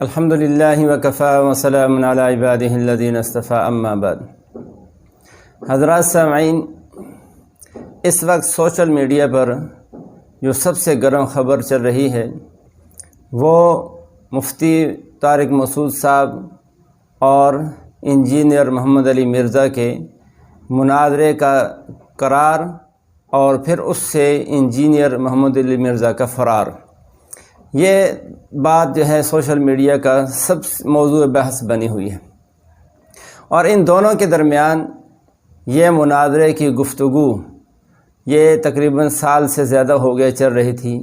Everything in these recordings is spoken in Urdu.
الحمد للہ وکفی وسلام علی عبادہ الذین اصطفی اما بعد۔ حضرات سامعین، اس وقت سوشل میڈیا پر جو سب سے گرم خبر چل رہی ہے وہ مفتی طارق مسعود صاحب اور انجینئر محمد علی مرزا کے مناظرے کا قرار اور پھر اس سے انجینئر محمد علی مرزا کا فرار۔ یہ بات جو ہے سوشل میڈیا کا سب موضوع بحث بنی ہوئی ہے، اور ان دونوں کے درمیان یہ مناظرے کی گفتگو یہ تقریباً سال سے زیادہ ہو گئے چل رہی تھی،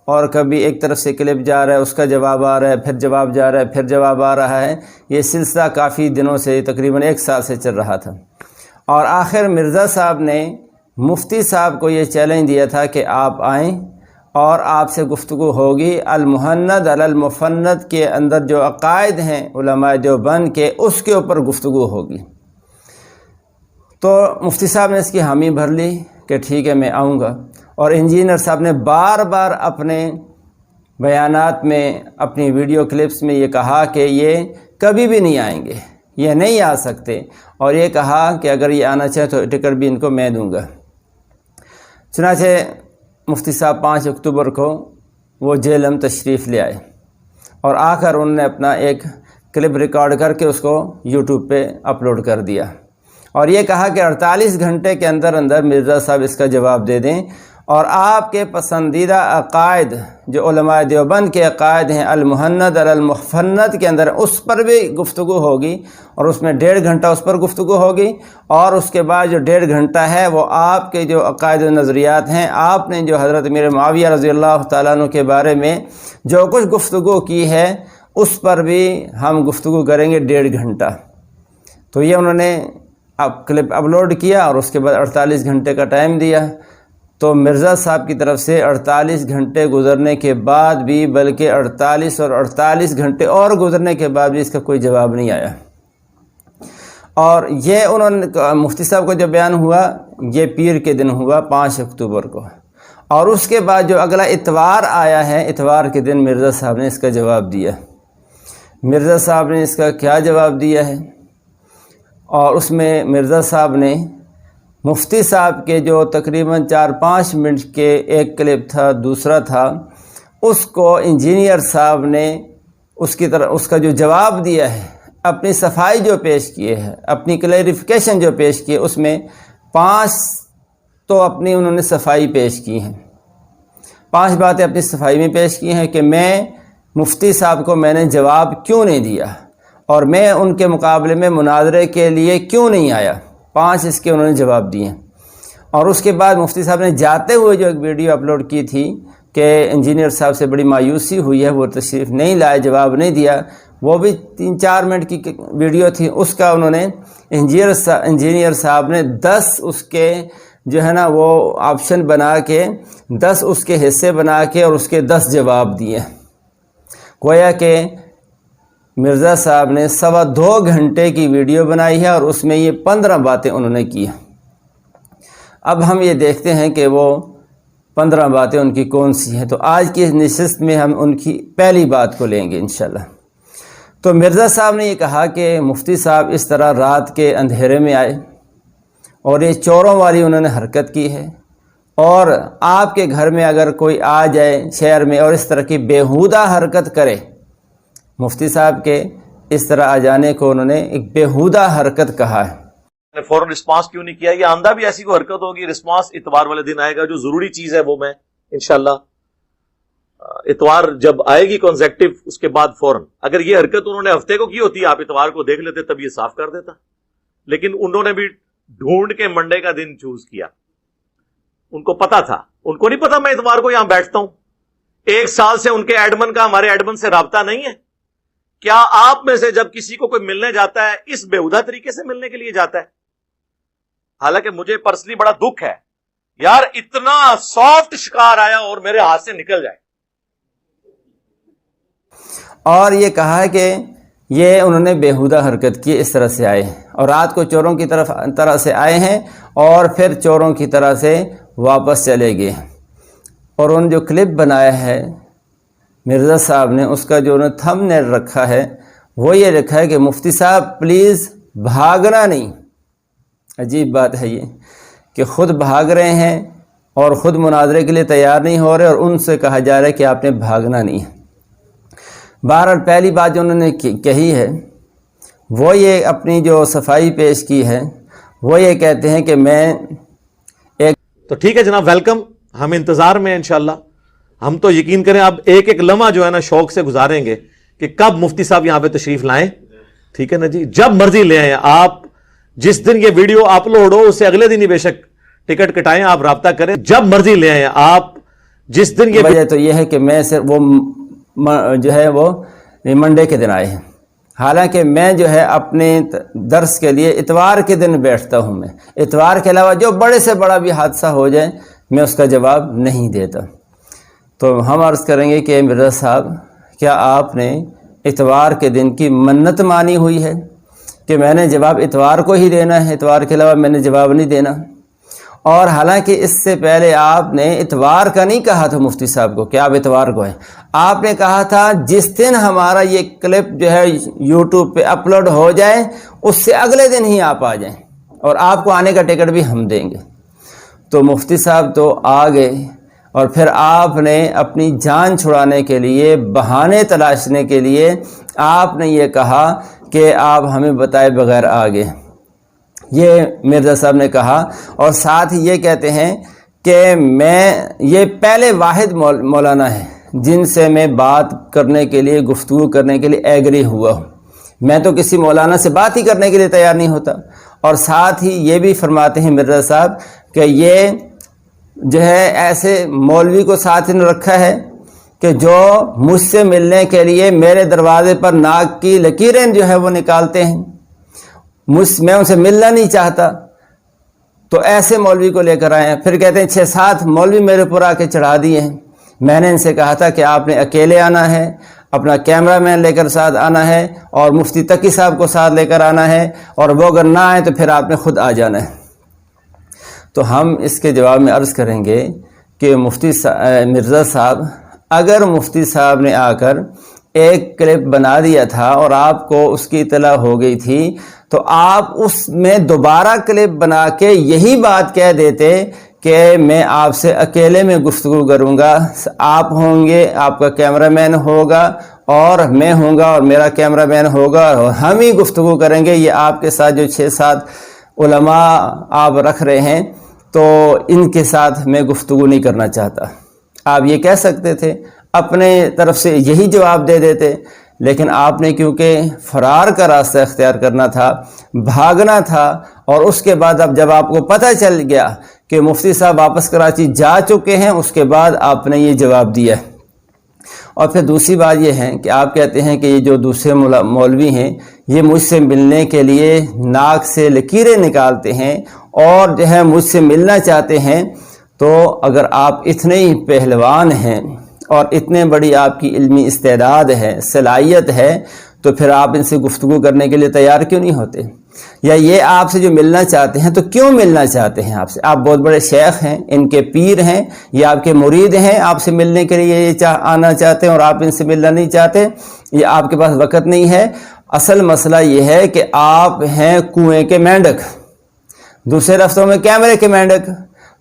اور کبھی ایک طرف سے کلپ جا رہا ہے، اس کا جواب آ رہا ہے، پھر جواب جا رہا ہے، پھر جواب آ رہا ہے۔ یہ سلسلہ کافی دنوں سے تقریباً ایک سال سے چل رہا تھا، اور آخر مرزا صاحب نے مفتی صاحب کو یہ چیلنج دیا تھا کہ آپ آئیں اور آپ سے گفتگو ہوگی، المہند علی المفند کے اندر جو عقائد ہیں علماء دیوبند کے، اس کے اوپر گفتگو ہوگی۔ تو مفتی صاحب نے اس کی حامی بھر لی کہ ٹھیک ہے میں آؤں گا، اور انجینئر صاحب نے بار بار اپنے بیانات میں، اپنی ویڈیو کلپس میں یہ کہا کہ یہ کبھی بھی نہیں آئیں گے، یہ نہیں آ سکتے، اور یہ کہا کہ اگر یہ آنا چاہے تو ٹکٹ بھی ان کو میں دوں گا۔ چنانچہ مفتی صاحب 5 اکتوبر کو وہ جہلم تشریف لے آئے، اور آ کر انہوں نے اپنا ایک کلپ ریکارڈ کر کے اس کو یوٹیوب پہ اپلوڈ کر دیا، اور یہ کہا کہ 48 گھنٹے کے اندر اندر مرزا صاحب اس کا جواب دے دیں، اور آپ کے پسندیدہ عقائد جو علماء دیوبند کے عقائد ہیں المہند علی المفند کے اندر، اس پر بھی گفتگو ہوگی، اور اس میں 1.5 گھنٹہ اس پر گفتگو ہوگی، اور اس کے بعد جو 1.5 گھنٹہ ہے وہ آپ کے جو عقائد و نظریات ہیں، آپ نے جو حضرت امیر معاویہ رضی اللہ تعالیٰ عنہ کے بارے میں جو کچھ گفتگو کی ہے اس پر بھی ہم گفتگو کریں گے 1.5 گھنٹہ۔ تو یہ انہوں نے کلپ اپلوڈ کیا، اور اس کے بعد 48 گھنٹے کا ٹائم دیا۔ تو مرزا صاحب کی طرف سے 48 گھنٹے گزرنے کے بعد بھی، بلکہ 48 گھنٹے اور گزرنے کے بعد بھی اس کا کوئی جواب نہیں آیا۔ اور یہ انہوں نے مفتی صاحب کو جو بیان ہوا یہ پیر کے دن ہوا 5 اکتوبر کو، اور اس کے بعد جو اگلا اتوار آیا ہے، اتوار کے دن مرزا صاحب نے اس کا جواب دیا۔ مرزا صاحب نے اس کا کیا جواب دیا ہے، اور اس میں مرزا صاحب نے مفتی صاحب کے جو تقریباً 4-5 منٹ کے ایک کلپ تھا، دوسرا تھا، اس کو انجینئر صاحب نے اس کا جو جواب دیا ہے، اپنی صفائی جو پیش کیے ہے، اپنی کلیریفیکیشن جو پیش کیے، اس میں 5 تو اپنی انہوں نے صفائی پیش کی ہیں، 5 باتیں اپنی صفائی میں پیش کی ہیں کہ میں مفتی صاحب کو میں نے جواب کیوں نہیں دیا، اور میں ان کے مقابلے میں مناظرے کے لیے کیوں نہیں آیا۔ 5 اس کے انہوں نے جواب دیے۔ اور اس کے بعد مفتی صاحب نے جاتے ہوئے جو ایک ویڈیو اپلوڈ کی تھی کہ انجینئر صاحب سے بڑی مایوسی ہوئی ہے، وہ تشریف نہیں لائے، جواب نہیں دیا، وہ بھی 3-4 منٹ کی ویڈیو تھی، اس کا انہوں نے انجینئر صاحب نے 10 اس کے جو ہے نا وہ آپشن بنا کے، 10 اس کے حصے بنا کے، اور اس کے 10 جواب دیے۔ گویا کہ مرزا صاحب نے 2.25 گھنٹے کی ویڈیو بنائی ہے، اور اس میں یہ 15 باتیں انہوں نے کی ہیں۔ اب ہم یہ دیکھتے ہیں کہ وہ 15 باتیں ان کی کون سی ہیں۔ تو آج کی اس نشست میں ہم ان کی پہلی بات کو لیں گے انشاءاللہ۔ تو مرزا صاحب نے یہ کہا کہ مفتی صاحب اس طرح رات کے اندھیرے میں آئے، اور یہ چوروں والی انہوں نے حرکت کی ہے، اور آپ کے گھر میں اگر کوئی آ جائے شہر میں اور اس طرح کی بیہودہ حرکت کرے، مفتی صاحب کے اس طرح آ جانے کو انہوں نے ایک بیہودہ حرکت کہا ہے۔ فوراً رسپانس کیوں نہیں کیا؟ یہ آندہ بھی ایسی کوئی حرکت ہوگی، رسپانس اتوار والے دن آئے گا، جو ضروری چیز ہے وہ میں انشاءاللہ اتوار جب آئے گی کنزیکٹو، اس کے بعد فوراً اگر یہ حرکت انہوں نے ہفتے کو کی ہوتی، آپ اتوار کو دیکھ لیتے تب یہ صاف کر دیتا، لیکن انہوں نے بھی ڈھونڈ کے منڈے کا دن چوز کیا۔ ان کو پتا تھا، ان کو نہیں پتا میں اتوار کو یہاں بیٹھتا ہوں؟ 1 سال سے ان کے ایڈمن کا ہمارے ایڈمن سے رابطہ نہیں ہے؟ کیا آپ میں سے جب کسی کو کوئی ملنے جاتا ہے اس بےہودہ طریقے سے ملنے کے لیے جاتا ہے؟ حالانکہ مجھے پرسنلی بڑا دکھ ہے یار، اتنا سافٹ شکار آیا اور میرے ہاتھ سے نکل جائے۔ اور یہ کہا کہ یہ انہوں نے بیہودہ حرکت کی، اس طرح سے آئے ہیں، اور رات کو چوروں کی طرح سے آئے ہیں، اور پھر چوروں کی طرح سے واپس چلے گئے۔ اور ان جو کلپ بنایا ہے مرزا صاحب نے اس کا جو تھم نیل رکھا ہے وہ یہ رکھا ہے کہ مفتی صاحب پلیز بھاگنا نہیں۔ عجیب بات ہے یہ کہ خود بھاگ رہے ہیں اور خود مناظرے کے لیے تیار نہیں ہو رہے، اور ان سے کہا جا رہا ہے کہ آپ نے بھاگنا نہیں ہے۔ بہرحال پہلی بات جو انہوں نے کہی ہے وہ یہ اپنی جو صفائی پیش کی ہے وہ یہ کہتے ہیں کہ میں ایک تو ٹھیک ہے جناب، ویلکم، ہم انتظار میں ہیں انشاءاللہ۔ ہم تو یقین کریں اب ایک ایک لمحہ جو ہے نا شوق سے گزاریں گے کہ کب مفتی صاحب یہاں پہ تشریف لائیں، ٹھیک ہے نا جی، جب مرضی لے آئیں آپ۔ جس دن یہ ویڈیو اپلوڈ ہو اس سے اگلے دن ہی بے شک ٹکٹ کٹائیں، آپ رابطہ کریں، جب مرضی لے آئیں آپ۔ جس دن یہ وجہ تو یہ ہے کہ میں صرف وہ جو ہے وہ منڈے کے دن آئے ہیں، حالانکہ میں جو ہے اپنے درس کے لیے اتوار کے دن بیٹھتا ہوں۔ میں اتوار کے علاوہ جو بڑے سے بڑا بھی حادثہ ہو جائے میں اس کا جواب نہیں دیتا۔ تو ہم عرض کریں گے کہ مرزا صاحب کیا آپ نے اتوار کے دن کی منت مانی ہوئی ہے کہ میں نے جواب اتوار کو ہی دینا ہے، اتوار کے علاوہ میں نے جواب نہیں دینا؟ اور حالانکہ اس سے پہلے آپ نے اتوار کا نہیں کہا تھا مفتی صاحب کو کہ آپ اتوار کو ہیں، آپ نے کہا تھا جس دن ہمارا یہ کلپ جو ہے یوٹیوب پہ اپلوڈ ہو جائے اس سے اگلے دن ہی آپ آ جائیں اور آپ کو آنے کا ٹکٹ بھی ہم دیں گے۔ تو مفتی صاحب تو آ گئے، اور پھر آپ نے اپنی جان چھڑانے کے لیے، بہانے تلاشنے کے لیے آپ نے یہ کہا کہ آپ ہمیں بتائے بغیر آ گئے، یہ مرزا صاحب نے کہا۔ اور ساتھ ہی یہ کہتے ہیں کہ میں یہ پہلے واحد مولانا ہے جن سے میں بات کرنے کے لیے، گفتگو کرنے کے لیے ایگری ہوا ہوں، میں تو کسی مولانا سے بات ہی کرنے کے لیے تیار نہیں ہوتا۔ اور ساتھ ہی یہ بھی فرماتے ہیں مرزا صاحب کہ یہ جو ہے ایسے مولوی کو ساتھ نے رکھا ہے کہ جو مجھ سے ملنے کے لیے میرے دروازے پر ناک کی لکیریں جو ہے وہ نکالتے ہیں، میں ان سے ملنا نہیں چاہتا، تو ایسے مولوی کو لے کر آئے ہیں۔ پھر کہتے ہیں 6-7 مولوی میرے پر آ کے چڑھا دیے ہیں، میں نے ان سے کہا تھا کہ آپ نے اکیلے آنا ہے، اپنا کیمرہ مین لے کر ساتھ آنا ہے، اور مفتی تقی صاحب کو ساتھ لے کر آنا ہے، اور وہ اگر نہ آئے تو پھر آپ نے خود آ جانا ہے۔ تو ہم اس کے جواب میں عرض کریں گے کہ مرزا صاحب، اگر مفتی صاحب نے آ کر ایک کلپ بنا دیا تھا اور آپ کو اس کی اطلاع ہو گئی تھی تو آپ اس میں دوبارہ کلپ بنا کے یہی بات کہہ دیتے کہ میں آپ سے اکیلے میں گفتگو کروں گا، آپ ہوں گے، آپ کا کیمرہ مین ہوگا، اور میں ہوں گا اور میرا کیمرہ مین ہوگا، اور ہم ہی گفتگو کریں گے۔ یہ آپ کے ساتھ جو 6-7 علماء آپ رکھ رہے ہیں تو ان کے ساتھ میں گفتگو نہیں کرنا چاہتا، آپ یہ کہہ سکتے تھے، اپنے طرف سے یہی جواب دے دیتے۔ لیکن آپ نے کیونکہ فرار کا راستہ اختیار کرنا تھا، بھاگنا تھا، اور اس کے بعد اب جب آپ کو پتہ چل گیا کہ مفتی صاحب واپس کراچی جا چکے ہیں، اس کے بعد آپ نے یہ جواب دیا۔ اور پھر دوسری بات یہ ہے کہ آپ کہتے ہیں کہ یہ جو دوسرے مولوی ہیں یہ مجھ سے ملنے کے لیے ناک سے لکیریں نکالتے ہیں اور جو ہے مجھ سے ملنا چاہتے ہیں۔ تو اگر آپ اتنے ہی پہلوان ہیں اور اتنے بڑی آپ کی علمی استعداد ہے، صلاحیت ہے، تو پھر آپ ان سے گفتگو کرنے کے لیے تیار کیوں نہیں ہوتے؟ یا یہ آپ سے جو ملنا چاہتے ہیں تو کیوں ملنا چاہتے ہیں آپ سے؟ آپ بہت بڑے شیخ ہیں، ان کے پیر ہیں، یہ آپ کے مرید ہیں، آپ سے ملنے کے لیے یہ آنا چاہتے ہیں اور آپ ان سے ملنا نہیں چاہتے، یہ آپ کے پاس وقت نہیں ہے۔ اصل مسئلہ یہ ہے کہ آپ ہیں کنویں کے مینڈک، دوسرے لفظوں میں کیمرے کے مینڈک،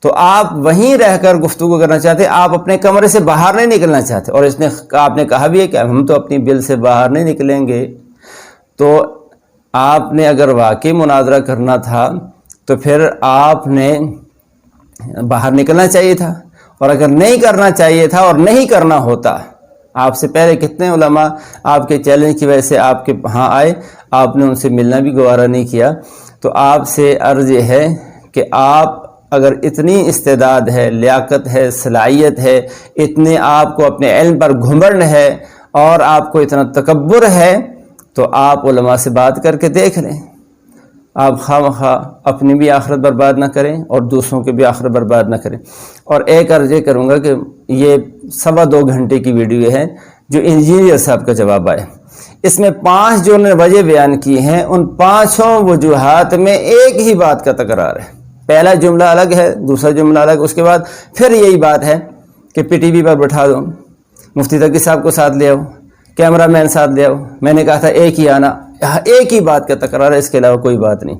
تو آپ وہیں رہ کر گفتگو کرنا چاہتے ہیں، آپ اپنے کمرے سے باہر نہیں نکلنا چاہتے۔ اور آپ نے کہا بھی ہے کہ ہم تو اپنی بل سے باہر نہیں نکلیں گے۔ تو آپ نے اگر واقعی مناظرہ کرنا تھا تو پھر آپ نے باہر نکلنا چاہیے تھا، اور اگر نہیں کرنا چاہیے تھا اور نہیں کرنا ہوتا، آپ سے پہلے کتنے علماء آپ کے چیلنج کی وجہ سے آپ کے ہاں آئے، آپ نے ان سے ملنا بھی گوارا نہیں کیا۔ تو آپ سے عرض یہ ہے کہ آپ اگر اتنی استعداد ہے، لیاقت ہے، صلاحیت ہے، اتنے آپ کو اپنے علم پر گھمنڈ ہے اور آپ کو اتنا تکبر ہے، تو آپ علماء سے بات کر کے دیکھ لیں۔ آپ خواہ اپنی بھی آخرت برباد نہ کریں اور دوسروں کی بھی آخرت برباد نہ کریں۔ اور ایک عرض یہ کروں گا کہ یہ 2.25 گھنٹے کی ویڈیو ہے جو انجینئر صاحب کا جواب آئے، اس میں 5 جو انہوں نے وجہ بیان کی ہیں، ان 5 وجوہات میں ایک ہی بات کا تکرار ہے۔ پہلا جملہ الگ ہے، دوسرا جملہ الگ، اس کے بعد پھر یہی بات ہے کہ پی ٹی وی پر بٹھا دو، مفتی تقی صاحب کو ساتھ لے آؤ، کیمرہ مین ساتھ لے آؤ. میں نے کہا تھا ایک ہی آنا، ایک ہی بات کا تکرار ہے، اس کے علاوہ کوئی بات نہیں.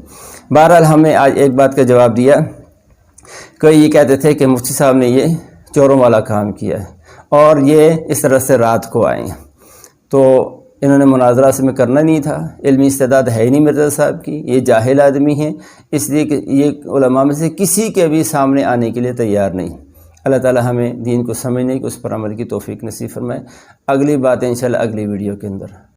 بہرحال ہم نے آج ایک بات کا جواب دیا. کوئی یہ کہتے تھے کہ مفتی صاحب نے یہ چوروں والا کام کیا ہے اور یہ اس طرح سے رات کو آئے ہیں، تو انہوں نے مناظرہ سے میں کرنا نہیں تھا. علمی استعداد ہے ہی نہیں مرزا صاحب کی، یہ جاہل آدمی ہیں، اس لیے کہ یہ علماء میں سے کسی کے بھی سامنے آنے کے لیے تیار نہیں. اللہ تعالی ہمیں دین کو سمجھنے کی، اس پر عمل کی توفیق نصیب فرمائے. اگلی باتیں انشاءاللہ اگلی ویڈیو کے اندر.